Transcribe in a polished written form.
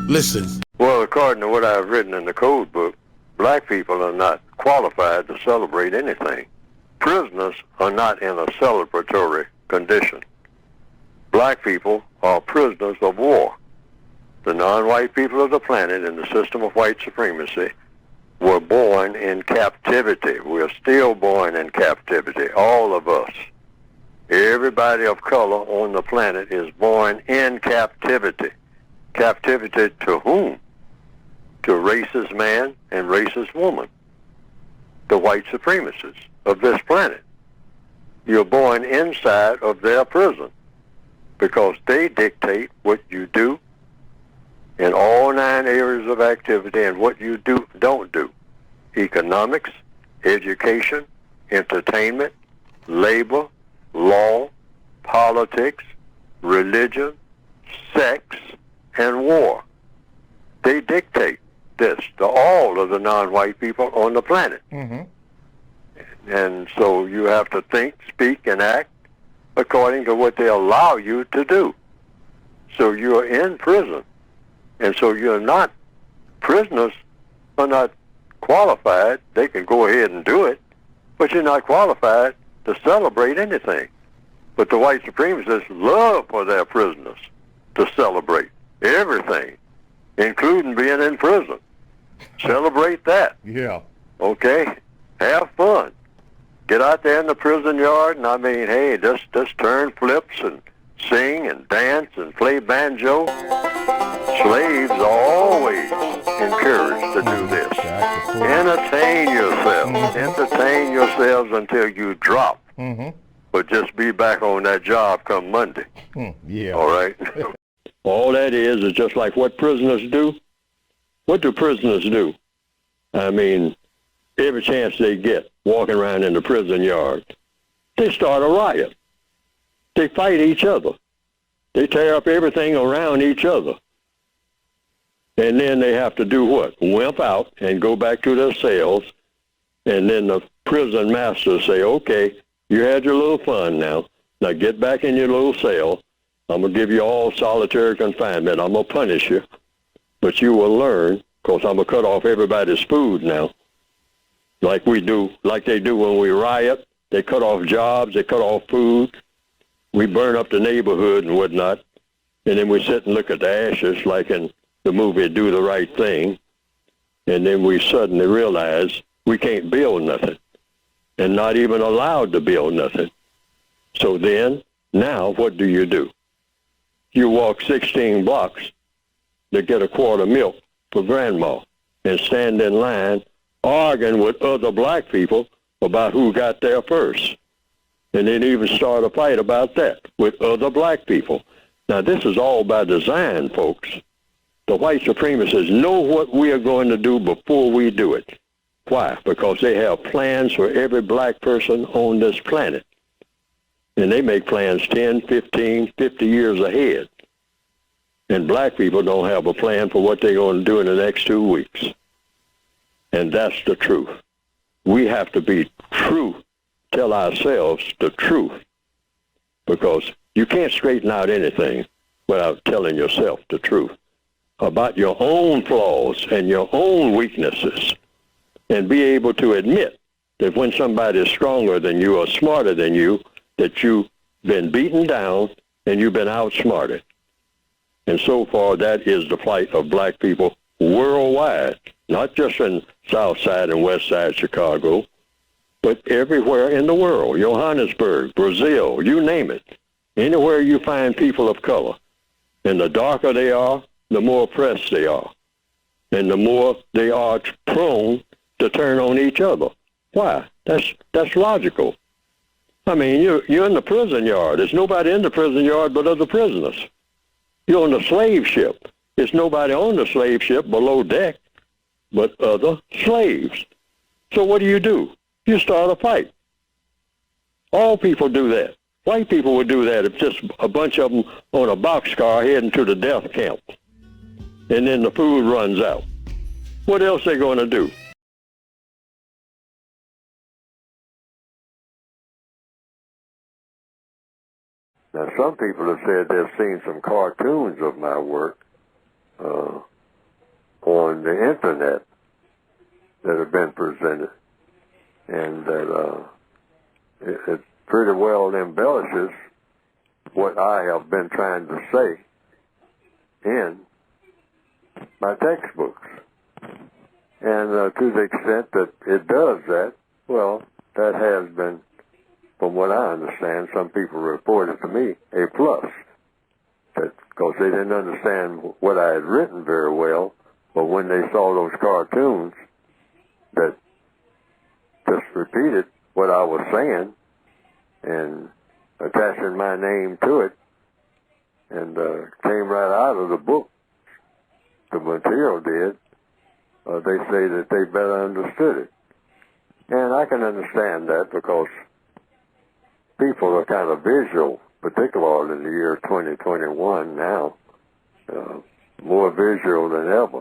Listen. Well, according to what I've written in the code book, black people are not qualified to celebrate anything. Prisoners are not in a celebratory condition. Black people are prisoners of war. The non-white people of the planet in the system of white supremacy were born in captivity. We're still born in captivity, all of us. Everybody of color on the planet is born in captivity. Captivity to whom? To racist man and racist woman, the white supremacists of this planet. You're born inside of their prison because they dictate what you do in all 9 areas of activity and what you don't do. Economics, education, entertainment, labor, law, politics, religion, sex, and war. They dictate this to all of the non-white people on the planet. Mm-hmm. And so you have to think, speak, and act according to what they allow you to do. So you're in prison. And so you're not, prisoners are not qualified. They can go ahead and do it, but you're not qualified to celebrate anything. But the white supremacists love for their prisoners to celebrate everything, including being in prison. Celebrate that. Yeah. Okay? Have fun. Get out there in the prison yard, and I mean, hey, just turn flips and sing and dance and play banjo. Slaves are always encouraged to do this. Entertain yourselves. Entertain yourselves until you drop. Mm-hmm. But just be back on that job come Monday. Yeah. All right? All that is just like what prisoners do. What do prisoners do? I mean, every chance they get walking around in the prison yard, they start a riot. They fight each other. They tear up everything around each other. And then they have to do what? Wimp out and go back to their cells. And then the prison masters say, okay, you had your little fun now. Now get back in your little cell. I'm going to give you all solitary confinement. I'm going to punish you. But you will learn, because I'm going to cut off everybody's food now. Like we do, like they do when we riot. They cut off jobs. They cut off food. We burn up the neighborhood and whatnot. And then we sit and look at the ashes like in the movie Do the Right Thing. And then we suddenly realize we can't build nothing. And not even allowed to build nothing. So then, now what do? You walk 16 blocks to get a quart of milk for grandma and stand in line arguing with other black people about who got there first. And then even start a fight about that with other black people. Now, this is all by design, folks. The white supremacists know what we are going to do before we do it. Why? Because they have plans for every black person on this planet. And they make plans 10, 15, 50 years ahead. And black people don't have a plan for what they're going to do in the next 2 weeks. And that's the truth. We have to be true, tell ourselves the truth. Because you can't straighten out anything without telling yourself the truth about your own flaws and your own weaknesses. And be able to admit that when somebody is stronger than you or smarter than you, that you've been beaten down and you've been outsmarted. And so far, that is the plight of black people worldwide, not just in South Side and West Side Chicago, but everywhere in the world. Johannesburg, Brazil, you name it. Anywhere you find people of color. And the darker they are, the more oppressed they are. And the more they are prone to turn on each other. Why? That's logical. I mean, you're in the prison yard. There's nobody in the prison yard but other prisoners. You're on the slave ship. There's nobody on the slave ship below deck but other slaves. So what do? You start a fight. All people do that. White people would do that if just a bunch of them on a boxcar heading to the death camp. And then the food runs out. What else are they going to do? Now, some people have said they've seen some cartoons of my work. on the internet that have been presented, and that it pretty well embellishes what I have been trying to say in my textbooks. And to the extent that it does that, well, that has been, from what I understand, some people reported to me, a plus. Because they didn't understand what I had written very well, but when they saw those cartoons that just repeated what I was saying and attaching my name to it, and came right out of the book, the material did, they say that they better understood it. And I can understand that because people are kind of visual, particularly in the year 2021 now, more visual than ever.